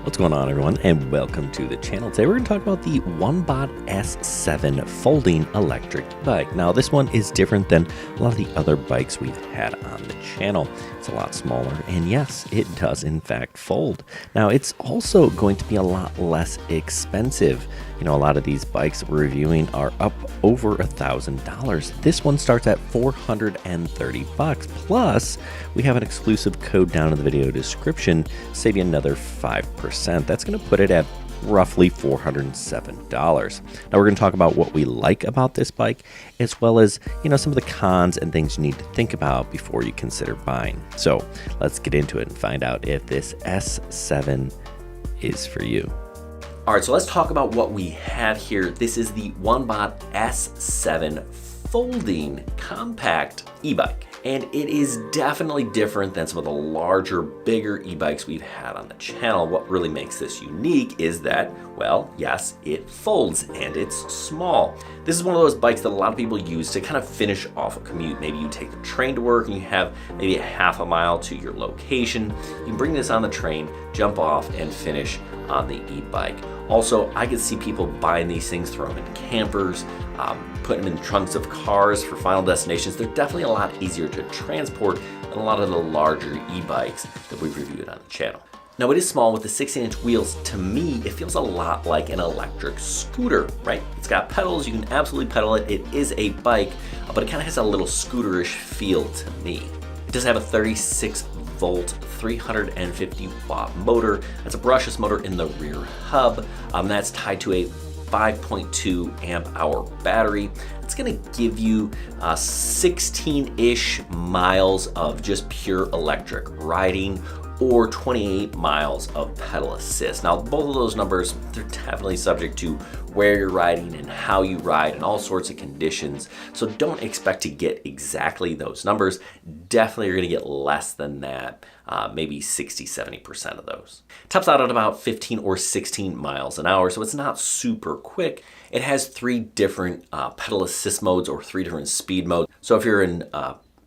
What's going on, everyone, and welcome to the channel. Today we're going to talk about the Onebot S7 folding electric bike. Now this one is different than a lot of the other bikes we've had on the channel. It's a lot smaller, and yes, it does in fact fold. Now it's also going to be a lot less expensive. You know, a lot of these bikes that we're reviewing are up over $1,000. This one starts at $430 plus we have an exclusive code down in the video description, save you another 5%. That's going to put it at roughly $407. Now we're going to talk about what we like about this bike, as well as, you know, some of the cons and things you need to think about before you consider buying. So let's get into it and find out if this S7 is for you. All right, so let's talk about what we have here. This is the Onebot S7 folding compact e-bike. And it is definitely different than some of the larger, bigger e-bikes we've had on the channel. What really makes this unique is that, well, yes, it folds and it's small. This is one of those bikes that a lot of people use to kind of finish off a commute. Maybe you take the train to work and you have maybe a half a mile to your location. You can bring this on the train, jump off, and finish on the e-bike. Also, I could see people buying these things, throwing them in campers, putting them in trunks of cars for final destinations. They're definitely a lot easier to transport than a lot of the larger e-bikes that we've reviewed on the channel. Now it is small with the 16-inch wheels. To me, it feels a lot like an electric scooter, right? It's got pedals, you can absolutely pedal it. It is a bike, but it kind of has a little scooterish feel to me. It does have a 36-volt, 350-watt motor. That's a brushless motor in the rear hub. That's tied to a 5.2 amp hour battery. It's gonna give you 16-ish miles of just pure electric riding, or 28 miles of pedal assist. Now, both of those numbers, they're definitely subject to where you're riding and how you ride and all sorts of conditions. So don't expect to get exactly those numbers. Definitely you're gonna get less than that, maybe 60-70% of those. Tops out at about 15 or 16 miles an hour, so it's not super quick. It has 3 different pedal assist modes, or 3 different speed modes. So if you're in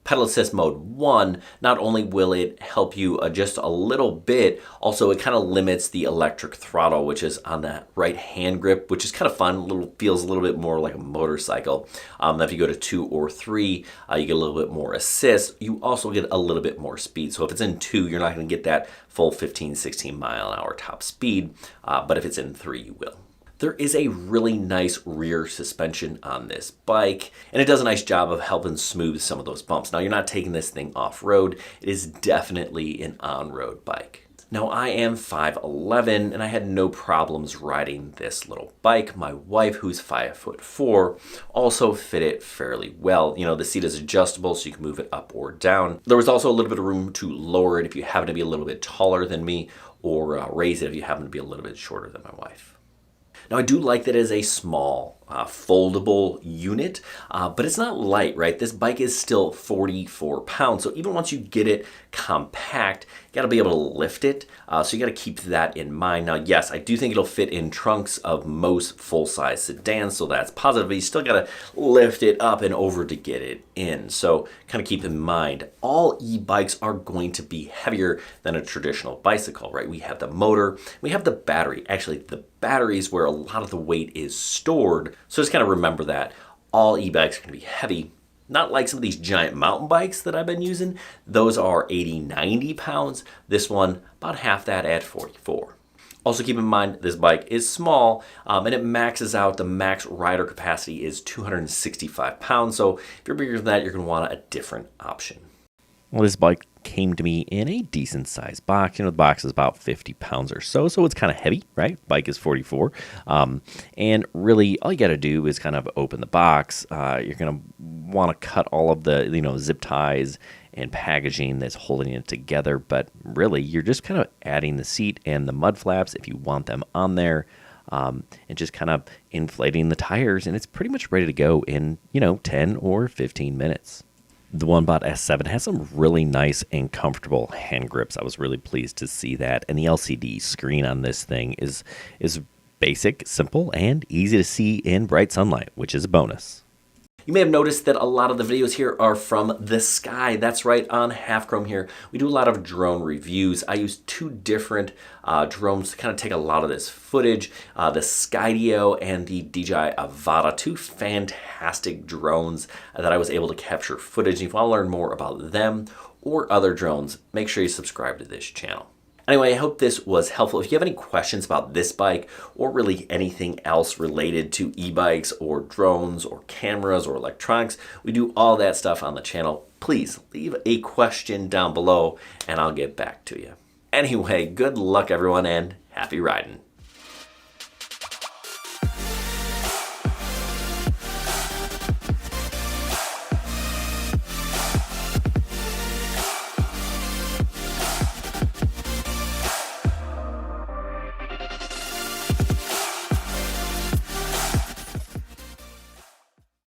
pedal assist mode 1, not only will it help you adjust a little bit, also it kind of limits the electric throttle, which is on that right hand grip, which is kind of fun. Feels a little bit more like a motorcycle. If you go to 2 or 3, you get a little bit more assist. You also get a little bit more speed. So if it's in 2, you're not going to get that full 15-16 mile an hour top speed, but if it's in 3, you will. There is a really nice rear suspension on this bike, and it does a nice job of helping smooth some of those bumps. Now, you're not taking this thing off-road. It is definitely an on-road bike. Now, I am 5'11", and I had no problems riding this little bike. My wife, who's 5'4", also fit it fairly well. You know, the seat is adjustable, so you can move it up or down. There was also a little bit of room to lower it if you happen to be a little bit taller than me, or raise it if you happen to be a little bit shorter than my wife. Now, I do like that it is a small, foldable unit, but it's not light, right? This bike is still 44 pounds, so even once you get it compact, you gotta be able to lift it, so you gotta keep that in mind. Now, yes, I do think it'll fit in trunks of most full-size sedans, so that's positive, but you still gotta lift it up and over to get it in, so kind of keep in mind, all e-bikes are going to be heavier than a traditional bicycle, right? We have the motor, we have the battery. Actually, the battery is where a lot of the weight is stored. So just kind of remember that all e-bikes are going to be heavy, not like some of these giant mountain bikes that I've been using. Those are 80-90 pounds. This one, about half that at 44. Also keep in mind, this bike is small, and it maxes out. The max rider capacity is 265 pounds. So if you're bigger than that, you're going to want a different option. Well, this bike came to me in a decent sized box. You know, the box is about 50 pounds or so, so it's kind of heavy, right? Bike is 44. And really, all you got to do is kind of open the box. You're going to want to cut all of the, you know, zip ties and packaging that's holding it together. But really, you're just kind of adding the seat and the mud flaps if you want them on there. And just kind of inflating the tires, and it's pretty much ready to go in, you know, 10 or 15 minutes. The Onebot S7 has some really nice and comfortable hand grips. I was really pleased to see that. And the LCD screen on this thing is basic, simple, and easy to see in bright sunlight, which is a bonus. You may have noticed that a lot of the videos here are from the sky. That's right, on Half Chrome here. We do a lot of drone reviews. I use two different drones to kind of take a lot of this footage. The Skydio and the DJI Avata, two fantastic drones that I was able to capture footage. If you want to learn more about them or other drones, make sure you subscribe to this channel. Anyway, I hope this was helpful. If you have any questions about this bike or really anything else related to e-bikes or drones or cameras or electronics, we do all that stuff on the channel. Please leave a question down below and I'll get back to you. Anyway, good luck everyone and happy riding.